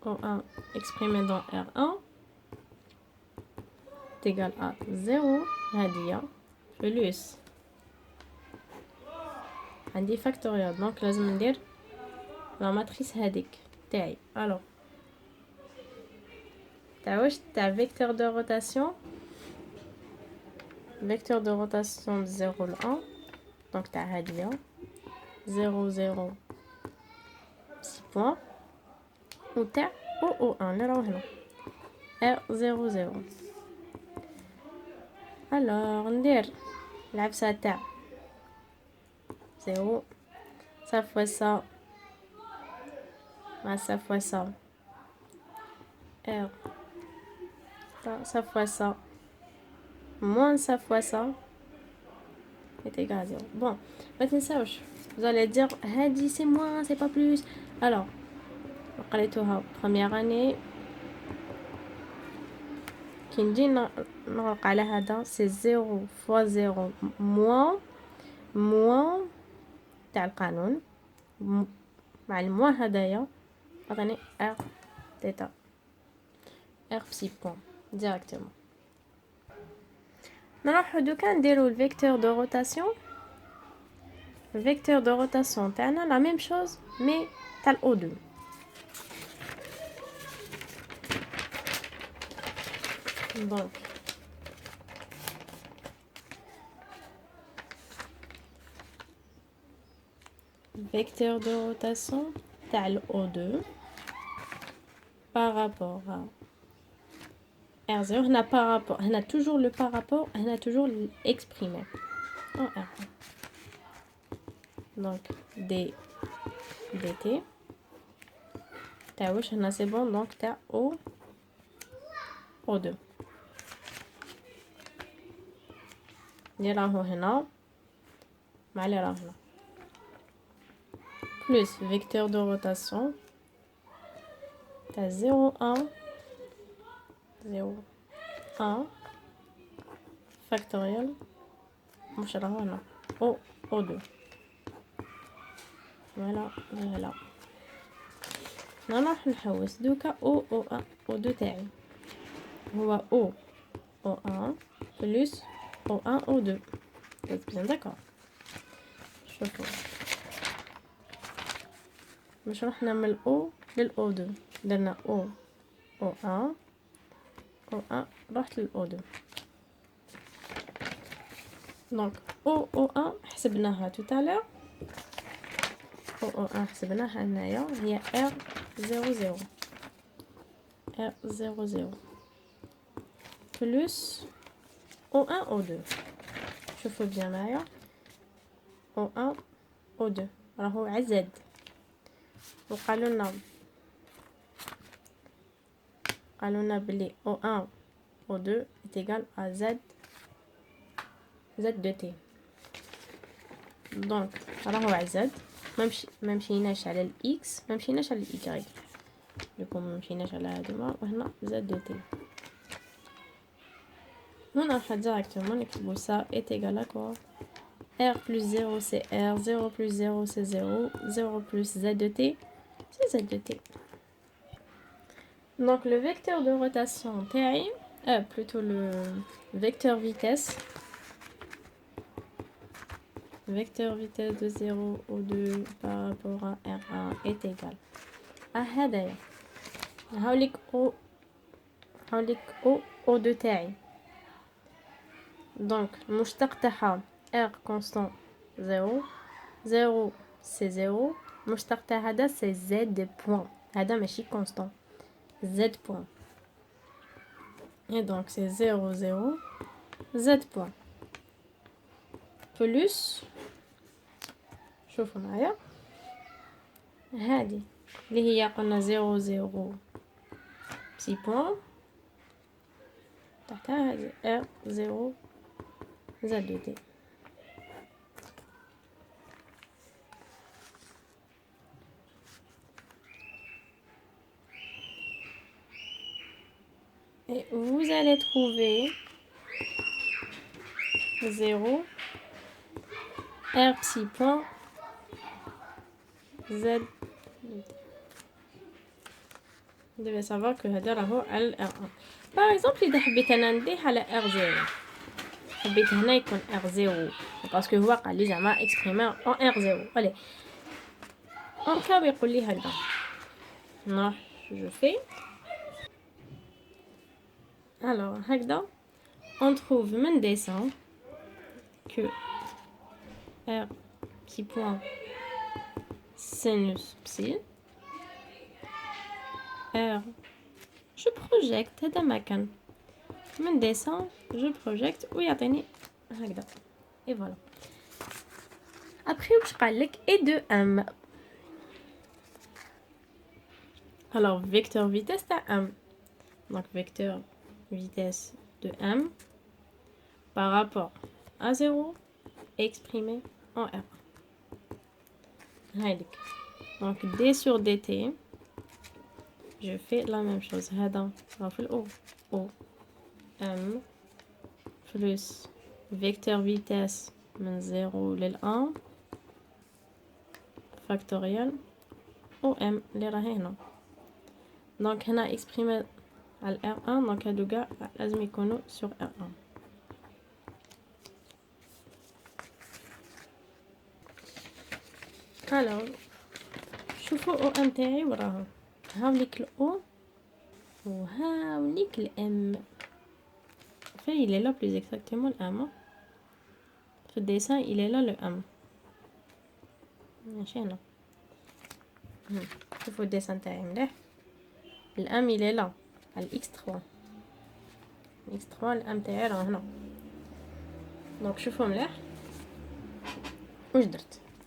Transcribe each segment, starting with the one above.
O1 exprimé dans R1 est égal à 0 هادية plus عندي factorial donc لازم ندير la matrice هاديك تاعي. alors تاع واش تاع vecteur de rotation de 0 ل 1 donc تاع هادية 0 0 6 points و تاع O1 اللي راهو هنا R0 0. alors ندير العبسة تاع 0 ça fois ça ça fois ça R ça fois ça moins ça fois ça est égal à 0. bon ما تنساوش vous allez dire هادي c'est moins c'est pas plus. alors قريتوها première année كي نجي نغلق على هذا سي 0 فوا 0 موان تاع القانون مع الموا هدايا عطاني ار تيتا ار بسي بوان ديريكتومون. نروحو دوكا نديرو الفيكتور دو روتاسيون. الفيكتور دو روتاسيون تاعنا لا ميم شوز مي تاع الاو 2. donc vecteur de rotation تاع ال O2 par rapport à R0 هنا par rapport هنا toujours le par rapport هنا toujours exprimé en R1 donc d dt تاع واش هنا c'est bon donc تاع O2 اللي راهو هنا مع اللي راهو هنا plus vecteur de rotation t'as 0 1 0 1 factoriel مش راهو هنا O2 voilà voilà نروح نحوس دوكا O1 O2 تاعي هو O1 plus O1 O2 c'est bien d'accord. شوفوا باش رحنا من O للO2 درنا O1 رحت للO2 donc O1 حسبناها tout à l'heure O1 حسبناها هنايا هي R00 R00 plus O1 O2 شوفوا bien معايا O1 O2 راهو عزد وقالوا لنا بلي O1 O2 est égal à Z de T donc راهو عزد ما مشيناش على الإكس ما مشيناش على الإيكغيك لكم ما مشيناش على هادوما وهنا Z de T نروح directement نكتبو ça est égal à quoi R plus 0 c'est R 0 plus 0 c'est 0 0 plus Z de T c'est Z de T. donc le vecteur de rotation تاعي plutôt le vecteur vitesse de 0 au 2 par rapport à R1 est égal à هدايا هاوليك O2 تاعي donc المشتق تاعها R constant 0 0 c'est 0 المشتق تاع هذا c'est Z point هذا ماشي constant Z point et donc c'est 0 0 Z point plus شوفوا معايا هذه اللي هي قلنا 0 0 6 point تحتها هذه R 0 Z de T. Et vous allez trouver 0 R psi point Z. Vous devez savoir que هذا راهو على ال R1. Par exemple إذا حبيت أنا نديه على R0 حبيت هنا يكون R0 باسكو هو قال لي زعما اكسبريمي en R0. allez en cas يقول لي هكذا نروح je fais alors هكذا on trouve من dessin que R petit point sinus psi R je projette هذا مكان من dessin je projette ويعطيني هكذا et voilà. Après واش قال لك et de M. alors vecteur vitesse تاع M donc vecteur vitesse de M par rapport à 0 exprimé en R. هايدك donc d sur dt je fais la même chose هذا راه في الأو O M plus vecteur vitesse من 0 لل 1 factoriel O M اللي راهي هنا donc هنا exprimé على R1 donc هادو كاع لازم يكونوا sur R1. alors شوفوا او ام تاعي وراهم هاوليك الاو وهاوليك الام في il est là plus exactement الام في الديسان il est là le m ماشي هنا شوفوا الديسان تاعي مليح الام il est là على x3 x3 الام تاعي راه هنا دونك شوفوا مليح واش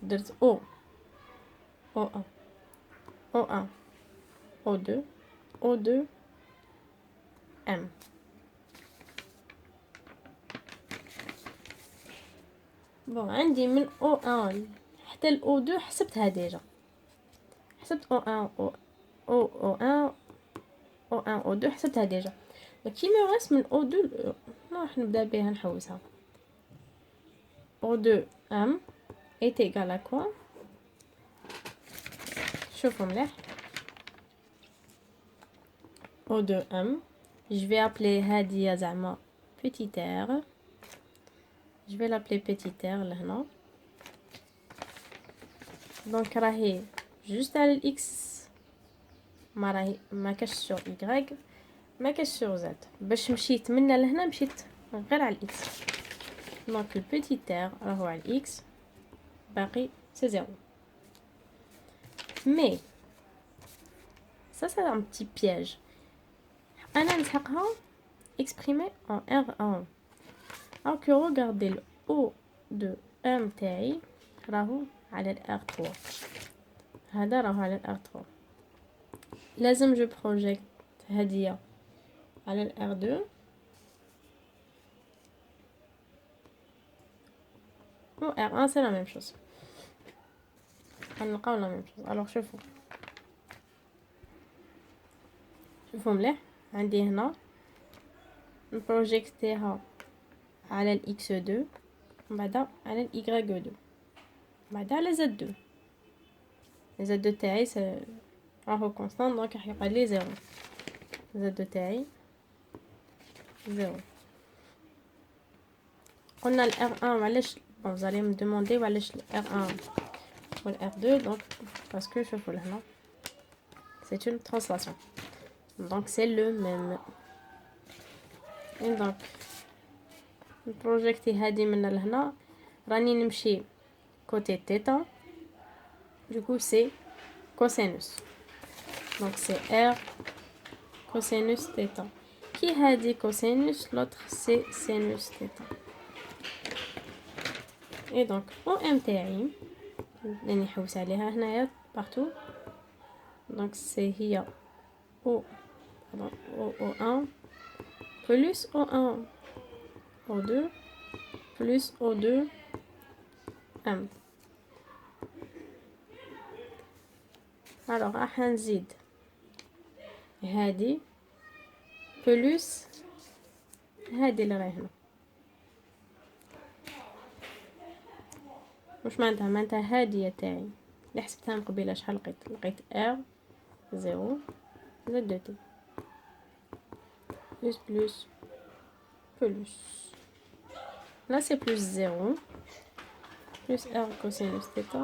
درت او O1 O1 O2 O2 M بون عندي من O1 حتى ال O2 حسبتها ديجا حسبت O1 O1 O1 O2 حسبتها ديجا كي ما يغاس من O2 راح نبدا بها نحوسها O2 M est égal à quoi شوفوا مليح O2M je vais appeler هادية زعما petit r je vais l'appeler petit r لهنا دونك راهي جوست على الاكس ما راهي ما كاش سور y ما كاش سور z باش مشيت منا لهنا مشيت غير على الاكس دونك البيتي r راهو على الاكس باقي سي زيرو. Mais ça c'est un petit piège. أنا نسحقها exprimé en R1. Alors que regardez le O de M تاعي راهو على ال R3. هذا راهو على ال R3. لازم جو بروجيكت هادية على ال R2. و R1 c'est la même chose. غنلقاو لا ميم شوز. الوغ شوفوا مليح عندي هنا نبروجيكتيها على ال x2 ومن بعد على ال y2 بعد على z2 z2 تاعي راهو كونستانت دونك راح يبقى لي زيرو z2 تاعي زيرو. قلنا ال r1 علاش vous allez me demander علاش ال r1 و ال r2 donc parce que شوفوا لهنا c'est une translation donc c'est le même et donc نبروجيكتي هادي من لهنا راني نمشي كوتي تيتا du coup c'est cosinus donc c'est r cosinus θ كي هادي cosinus l'autre c'est sinus θ et donc OM تاعي راني نحوس عليها هنايا partout donc c'est هي O1 plus O1 O2 plus O2 M. alors راح نزيد هادي بلس هادي اللي راهي هنا واش معناتها هادية تاعي اللي حسبتها من قبيله شحال لقيت r 0 Z de t. Plus, plus, plus. Là, c'est plus 0. Plus R cosinus θ.